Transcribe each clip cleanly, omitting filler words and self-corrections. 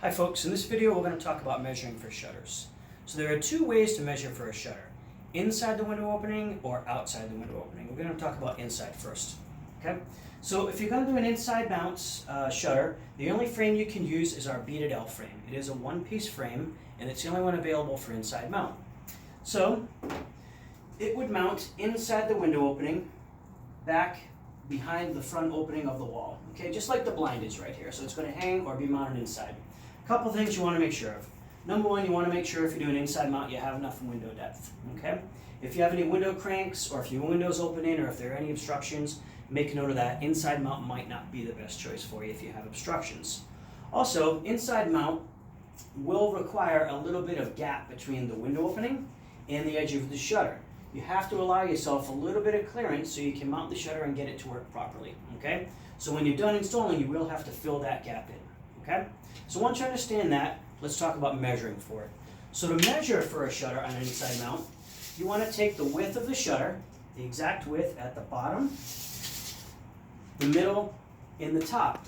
Hi folks, in this video we're going to talk about measuring for shutters. So there are two ways to measure for a shutter. Inside the window opening or outside the window opening. We're going to talk about inside first. Okay? So if you're going to do an inside mount shutter, the only frame you can use is our beaded L frame. It is a one-piece frame and it's the only one available for inside mount. So it would mount inside the window opening, back behind the front opening of the wall. Okay, just like the blind is right here. So it's going to hang or be mounted inside. Couple things you want to make sure of. Number one, you want to make sure if you're doing inside mount, you have enough window depth. Okay? If you have any window cranks, or if your window's open in, or if there are any obstructions, make note of that. Inside mount might not be the best choice for you if you have obstructions. Also, inside mount will require a little bit of gap between the window opening and the edge of the shutter. You have to allow yourself a little bit of clearance so you can mount the shutter and get it to work properly. Okay? So when you're done installing, you will have to fill that gap in. Okay? So once you understand that, let's talk about measuring for it. So to measure for a shutter on an inside mount, you want to take the width of the shutter, the exact width at the bottom, the middle, and the top.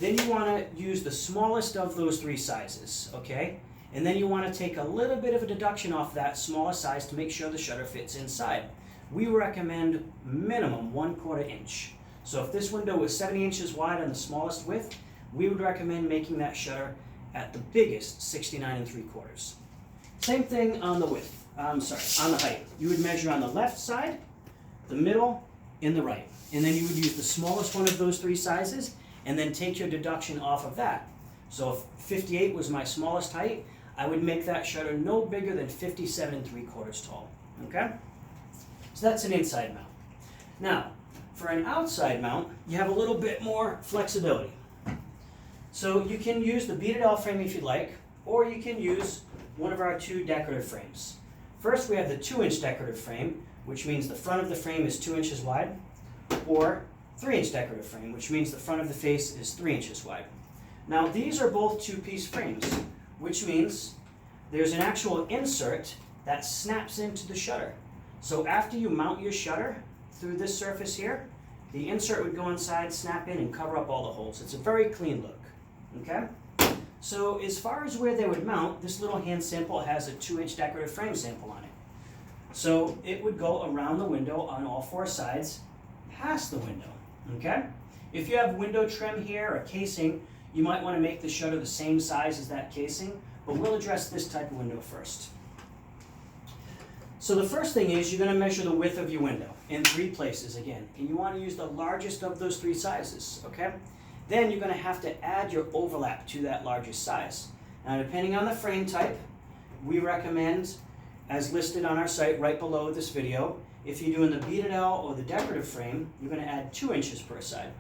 Then you want to use the smallest of those three sizes, okay? And then you want to take a little bit of a deduction off that smaller size to make sure the shutter fits inside. We recommend minimum 1/4 inch. So if this window was 70 inches wide on the smallest width, we would recommend making that shutter at the biggest 69 3/4. Same thing on the width, on the height. You would measure on the left side, the middle, and the right. And then you would use the smallest one of those three sizes and then take your deduction off of that. So if 58 was my smallest height, I would make that shutter no bigger than 57 3/4 tall, okay? So that's an inside mount. Now, for an outside mount, you have a little bit more flexibility. So you can use the beaded L frame if you'd like, or you can use one of our two decorative frames. First, we have the 2-inch decorative frame, which means the front of the frame is 2 inches wide, or 3-inch decorative frame, which means the front of the face is 3 inches wide. Now, these are both two-piece frames, which means there's an actual insert that snaps into the shutter. So after you mount your shutter through this surface here, the insert would go inside, snap in, and cover up all the holes. It's a very clean look. Okay? So as far as where they would mount, this little hand sample has a 2-inch decorative frame sample on it. So it would go around the window on all four sides, past the window. Okay? If you have window trim here or casing, you might want to make the shutter the same size as that casing, but we'll address this type of window first. So the first thing is you're going to measure the width of your window in 3 places again, and you want to use the largest of those 3 sizes, okay? Then you're going to have to add your overlap to that largest size. Now, depending on the frame type, we recommend, as listed on our site right below this video, if you're doing the beaded L or the decorative frame, you're going to add 2 inches per side.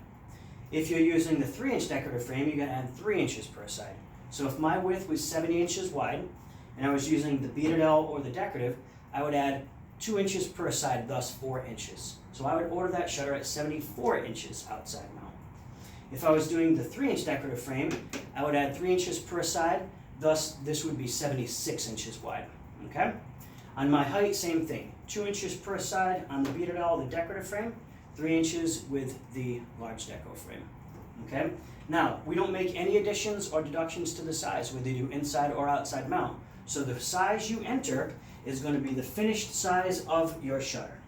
If you're using the 3-inch decorative frame, you're going to add 3 inches per side. So if my width was 70 inches wide, and I was using the beaded L or the decorative, I would add 2 inches per side, thus 4 inches. So I would order that shutter at 74 inches outside mount. If I was doing the 3-inch decorative frame, I would add 3 inches per side, thus this would be 76 inches wide. Okay? On my height, same thing. 2 inches per side on the beaded L, the decorative frame, 3 inches with the large deco frame. Okay? Now, we don't make any additions or deductions to the size, whether you do inside or outside mount. So the size you enter is going to be the finished size of your shutter.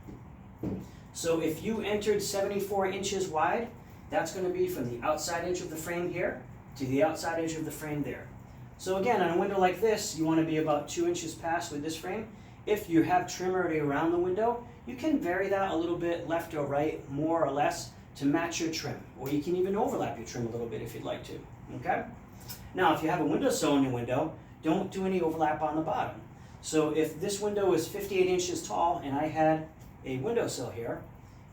So if you entered 74 inches wide, that's going to be from the outside edge of the frame here to the outside edge of the frame there. So again, on a window like this, you want to be about 2 inches past with this frame. If you have trim already around the window, you can vary that a little bit left or right, more or less, to match your trim. Or you can even overlap your trim a little bit if you'd like to. Okay? Now, if you have a windowsill in your window, don't do any overlap on the bottom. So if this window is 58 inches tall and I had a windowsill here,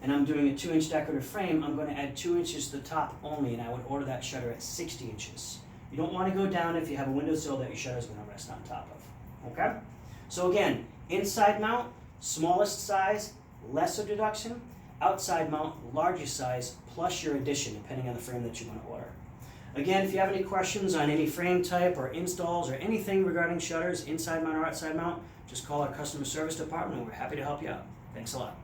and I'm doing a 2-inch decorative frame, I'm going to add 2 inches to the top only, and I would order that shutter at 60 inches. You don't want to go down if you have a windowsill that your shutter is going to rest on top of. Okay? So again, inside mount, smallest size, lesser deduction. Outside mount, largest size, plus your addition, depending on the frame that you want to order. Again, if you have any questions on any frame type or installs or anything regarding shutters, inside mount or outside mount, just call our customer service department and we're happy to help you out. Thanks a lot.